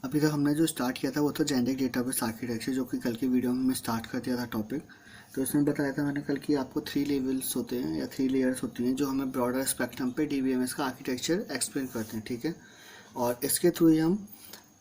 अभी तक हमने जो स्टार्ट किया था वो था जेनेरिक डेटाबेस आर्किटेक्चर, जो कि कल की वीडियो में मैं स्टार्ट कर दिया था टॉपिक। तो इसमें बताया था मैंने कल कि आपको 3 लेवल्स होते हैं या 3 लेयर्स होती हैं जो हमें ब्रॉडर स्पेक्ट्रम पे डीबीएमएस का आर्किटेक्चर एक्सप्लेन करते हैं, ठीक है। और इसके थ्रू ही हम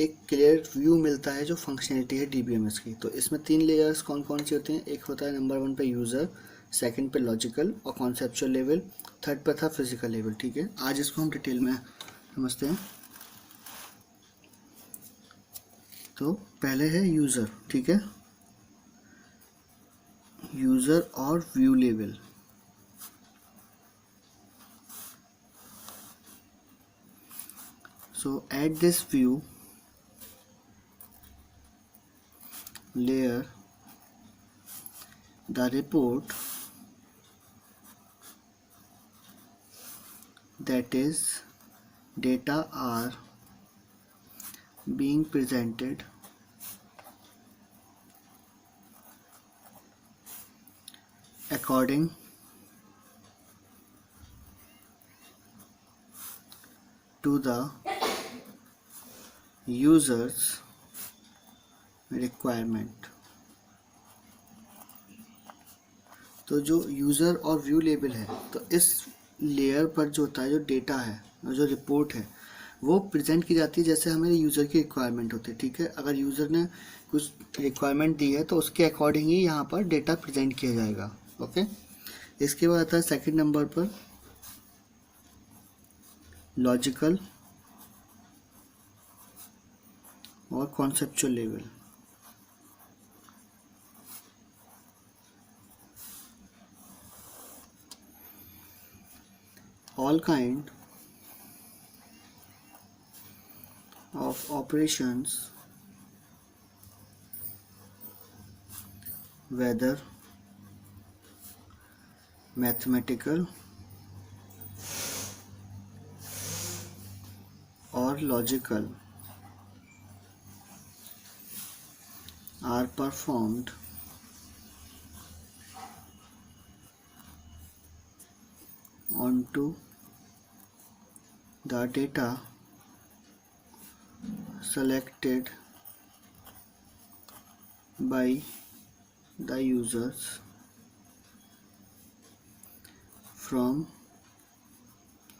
एक क्लियर व्यू मिलता है जो फंक्शनलिटी है डीबीएमएस की। तो इसमें 3 लेयर्स कौन कौन सी होती हैं? एक होता है नंबर 1 पे यूज़र, सेकंड पे लॉजिकल और कॉन्सेप्चुअल लेवल, थर्ड पे था फिजिकल लेवल, ठीक है। आज इसको हम डिटेल में समझते हैं। तो पहले है यूज़र, ठीक है, यूज़र और view level. So at this view layer, the report that is data are being presented according to the user's requirement। तो जो यूज़र और व्यू लेवल है, तो इस लेयर पर जो होता है, जो डेटा है और जो रिपोर्ट है, वो प्रेजेंट की जाती है जैसे हमें यूज़र की रिक्वायरमेंट होती है, ठीक है। अगर यूज़र ने कुछ रिक्वायरमेंट दी है तो उसके अकॉर्डिंग ही यहाँ पर डेटा प्रेजेंट किया जाएगा, ओके। इसके बाद आता है सेकंड नंबर पर लॉजिकल और conceptual level. All kind of operations whether mathematical or logical are performed onto the data selected by the users from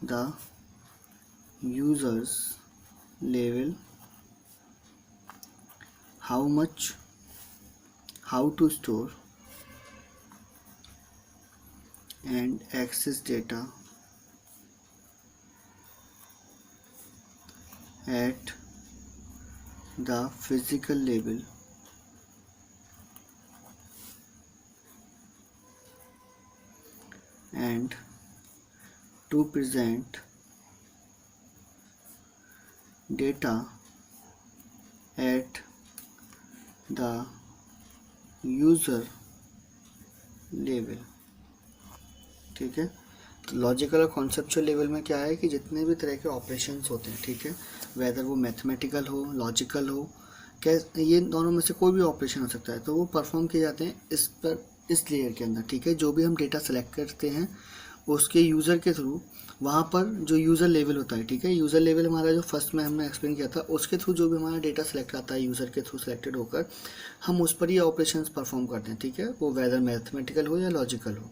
the users level, how much, how to store and access data at the physical level, and to present data at the user level, ठीक है। तो logical और conceptual level में क्या है कि जितने भी तरह के ऑपरेशंस होते हैं, ठीक है, वेदर वो मैथमेटिकल हो, लॉजिकल हो, क्या ये दोनों में से कोई भी ऑपरेशन हो सकता है, तो वो परफॉर्म किए जाते हैं इस पर, इस लेयर के अंदर, ठीक है। जो भी हम डेटा सेलेक्ट करते हैं उसके यूज़र के थ्रू, वहाँ पर जो यूज़र लेवल होता है, ठीक है, यूज़र लेवल हमारा जो फर्स्ट में हमने एक्सप्लेन किया था, उसके थ्रू जो भी हमारा डेटा सेलेक्ट आता है यूज़र के थ्रू सेलेक्टेड होकर, हम उस पर ये ऑपरेशंस परफॉर्म करते हैं, ठीक है, वो वेदर मैथमेटिकल हो या लॉजिकल हो।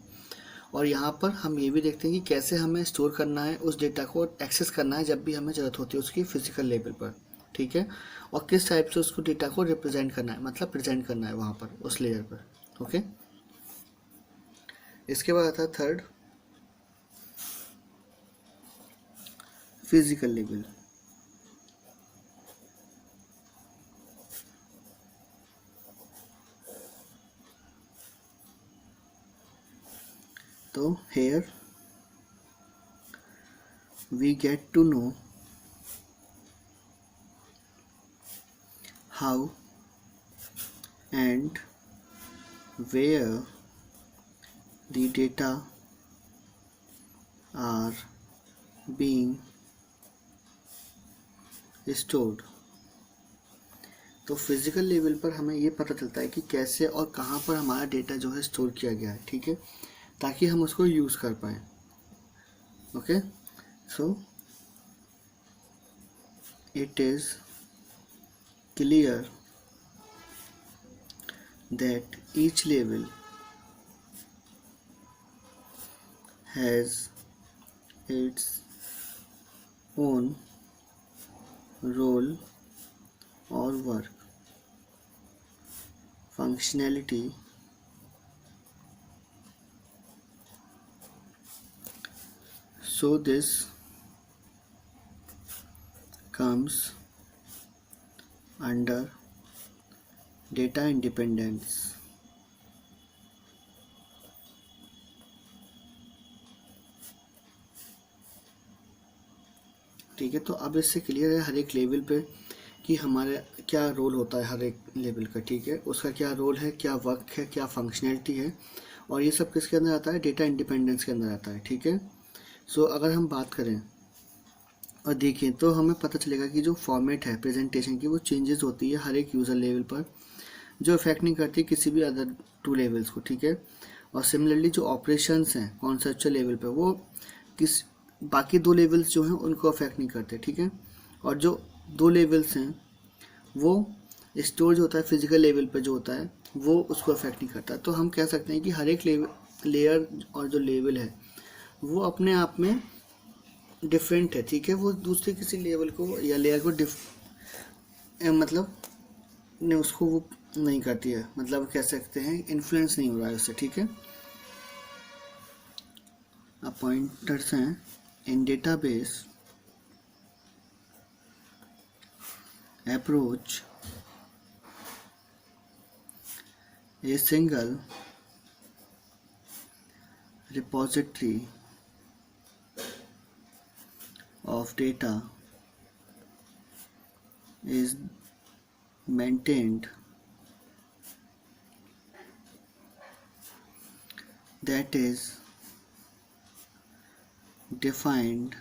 और यहाँ पर हम ये भी देखते हैं कि कैसे हमें स्टोर करना है उस डेटा को, एक्सेस करना है जब भी हमें ज़रूरत होती है उसकी फिजिकल लेवल पर, ठीक है, और किस टाइप से उसको डेटा को रिप्रेजेंट करना है, मतलब प्रेजेंट करना है वहाँ पर उस लेयर पर, ओके। इसके बाद आता है थर्ड फिजिकल लेवल। तो here we get to know how and where the data are being stored। तो फिजिकल लेवल पर हमें ये पता चलता है कि कैसे और कहाँ पर हमारा डेटा जो है स्टोर किया गया है, ठीक है, ताकि हम उसको यूज़ कर पाएँ, okay. So it is clear that each label has its own role or work, functionality, so this comes under data independence. ठीक है, तो अब इससे क्लियर है हर एक लेवल पे कि हमारे क्या रोल होता है हर एक लेवल का। ठीक है, उसका क्या रोल है, क्या वर्क है, क्या फंक्शनैलिटी है, और ये सब किसके अंदर आता है, डेटा इंडिपेंडेंस के अंदर आता है। ठीक है, सो अगर हम बात करें और देखें तो हमें पता चलेगा कि जो फॉर्मेट है प्रेजेंटेशन की वो चेंजेस होती है हर एक यूज़र लेवल पर, जो इफेक्ट नहीं करती किसी भी अदर टू लेवल्स को। ठीक है, और सिमिलरली जो ऑपरेशंस हैं कॉन्सेप्चुअल लेवल पे वो किस बाकी दो लेवल्स जो हैं उनको अफेक्ट नहीं करते। ठीक है, और जो दो लेवल्स हैं वो स्टोर जो होता है फिजिकल लेवल पे जो होता है वो उसको अफेक्ट नहीं करता। तो हम कह सकते हैं कि हर एक लेयर और जो लेवल है वो अपने आप में डिफरेंट है। ठीक है, वो दूसरे किसी लेवल को या लेयर को मतलब ने उसको वो नहीं करती है, मतलब कह सकते हैं इन्फ्लुएंस नहीं हो रहा है उससे। ठीक है, अब पॉइंटर्स हैं in database approach a single repository of data is maintained that is defined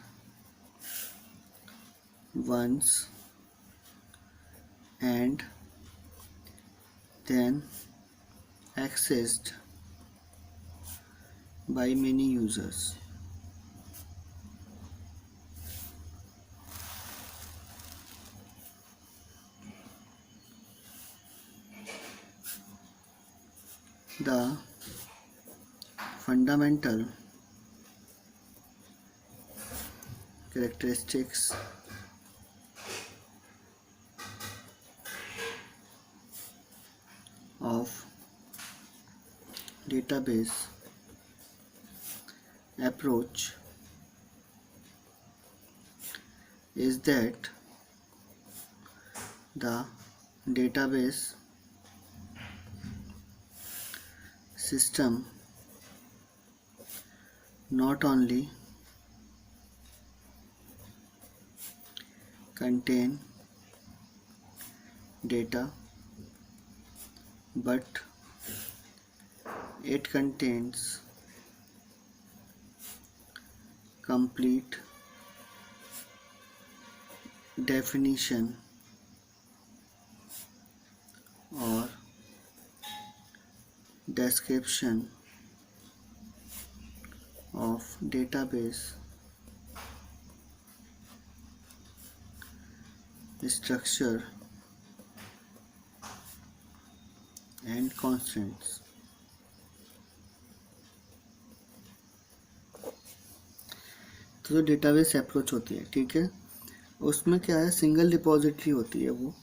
once and then accessed by many users. The fundamental characteristics of database approach is that the database system not only contain data but it contains complete definition or description of database structure and constraints. तो जो database approach होती है, ठीक है, उसमें क्या है, single repository होती है वो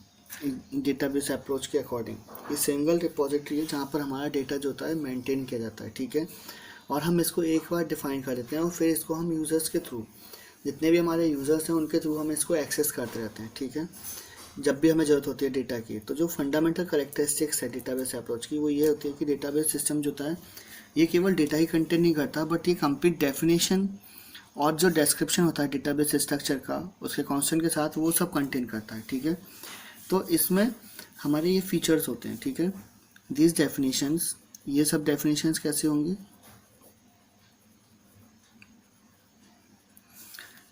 डेटाबेस अप्रोच के अकॉर्डिंग। ये सिंगल रिपोजिटरी है जहाँ पर हमारा डेटा जो होता है मेंटेन किया जाता है। ठीक है, और हम इसको एक बार डिफाइन कर देते हैं और फिर इसको हम यूज़र्स के थ्रू, जितने भी हमारे यूज़र्स हैं उनके थ्रू हम इसको एक्सेस करते रहते हैं। ठीक है, जब भी हमें ज़रूरत होती है डेटा की। तो जो फंडामेंटल करेक्टरिस्टिक्स है डेटाबेस अप्रोच की वो ये होती है कि डेटाबेस सिस्टम जो होता है ये केवल डेटा ही कंटेन नहीं करता बट ये कंप्लीट डेफिनेशन और जो डिस्क्रिप्शन होता है डेटाबेस स्ट्रक्चर का उसके कॉन्स्टेंट के साथ वो सब कंटेन करता है। ठीक है, तो इसमें हमारे ये फीचर्स होते हैं। ठीक है, दिस डेफिनेशंस, ये सब डेफिनेशंस कैसे होंगी,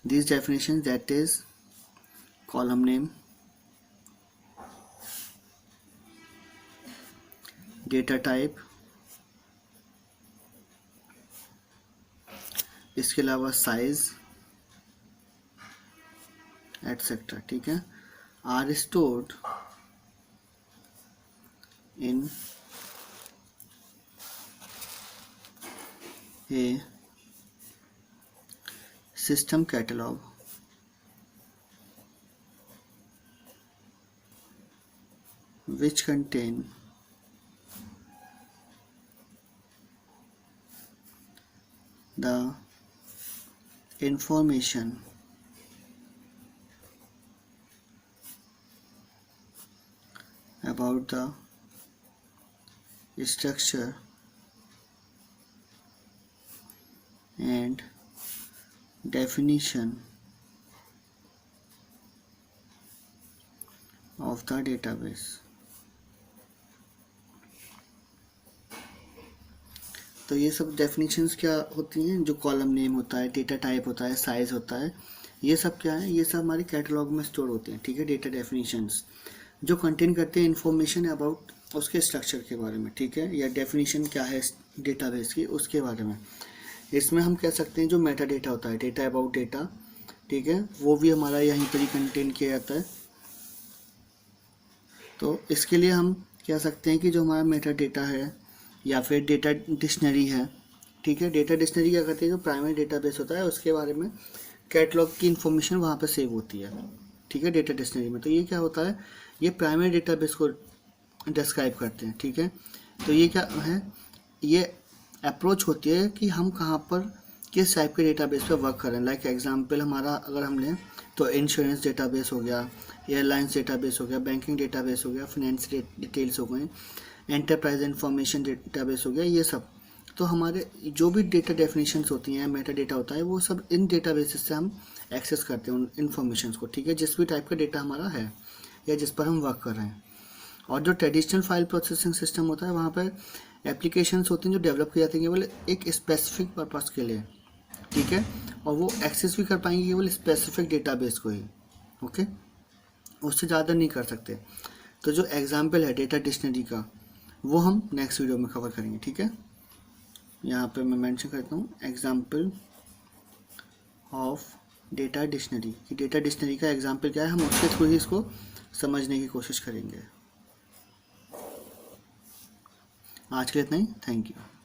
this definition that is column name, data type, इसके अलावा साइज एटसेट्रा। ठीक है, are stored in a system catalog which contain the information about the structure and definition of the database. तो ये सब डेफिनेशंस क्या होती हैं? जो कॉलम नेम होता है, डेटा टाइप होता है, साइज होता है, ये सब क्या है? ये सब हमारे कैटलॉग में स्टोर होते हैं, ठीक है। डेटा डेफिनेशंस जो कंटेन करते हैं इंफॉर्मेशन अबाउट उसके स्ट्रक्चर के बारे में, ठीक है, या डेफिनेशन क्या है डेटाबेस की उसके बारे में। इसमें हम कह सकते हैं जो मेटा डेटा होता है, डेटा अबाउट डेटा, ठीक है, वो भी हमारा यहीं पर ही कंटेन किया जाता है। तो इसके लिए हम कह सकते हैं कि जो हमारा मेटा डेटा है या फिर डेटा डिक्शनरी है, ठीक है। डेटा डिक्शनरी क्या करती है? जो प्राइमरी डेटाबेस होता है उसके बारे में कैटलॉग की इन्फॉर्मेशन वहाँ पे सेव होती है, ठीक है, डेटा डिक्शनरी में। तो ये क्या होता है? ये प्राइमरी डेटाबेस को डिस्क्राइब करते हैं, ठीक है। तो ये क्या है? ये अप्रोच होती है कि हम कहाँ पर किस टाइप के डेटाबेस पे वर्क करें। लाइक एग्जांपल हमारा अगर हम लें तो इंश्योरेंस डेटाबेस हो गया, एयरलाइंस डेटाबेस हो गया, बैंकिंग डेटाबेस हो गया, फाइनेंस डिटेल्स हो गए, एंटरप्राइज इंफॉर्मेशन डेटाबेस हो गया, ये सब। तो हमारे जो भी डेटा डेफिनेशंस होती हैं, मेटा डेटा होता है, वो सब इन डेटाबेसेस से हम एक्सेस करते हैं उन इन्फॉर्मेशन को, ठीक है, जिस भी टाइप का डेटा हमारा है या जिस पर हम वर्क कर रहे हैं। और जो ट्रेडिशनल फाइल प्रोसेसिंग सिस्टम होता है, वहाँ पर एप्लीकेशंस होती हैं जो डेवलप की जाती हैं केवल एक स्पेसिफिक पर्पस के लिए, ठीक है, और वो एक्सेस भी कर पाएंगे केवल स्पेसिफिक डेटाबेस को ही, ओके, उससे ज़्यादा नहीं कर सकते। तो जो एग्जाम्पल है डेटा डिक्शनरी का, वो हम नेक्स्ट वीडियो में कवर करेंगे, ठीक है। यहाँ पे मैं मेंशन करता हूँ एग्जाम्पल ऑफ डेटा डिक्शनरी, कि डेटा डिक्शनरी का एग्जाम्पल क्या है, हम उसके थ्रू ही इसको समझने की कोशिश करेंगे। आज के लिए इतना ही, थैंक यू।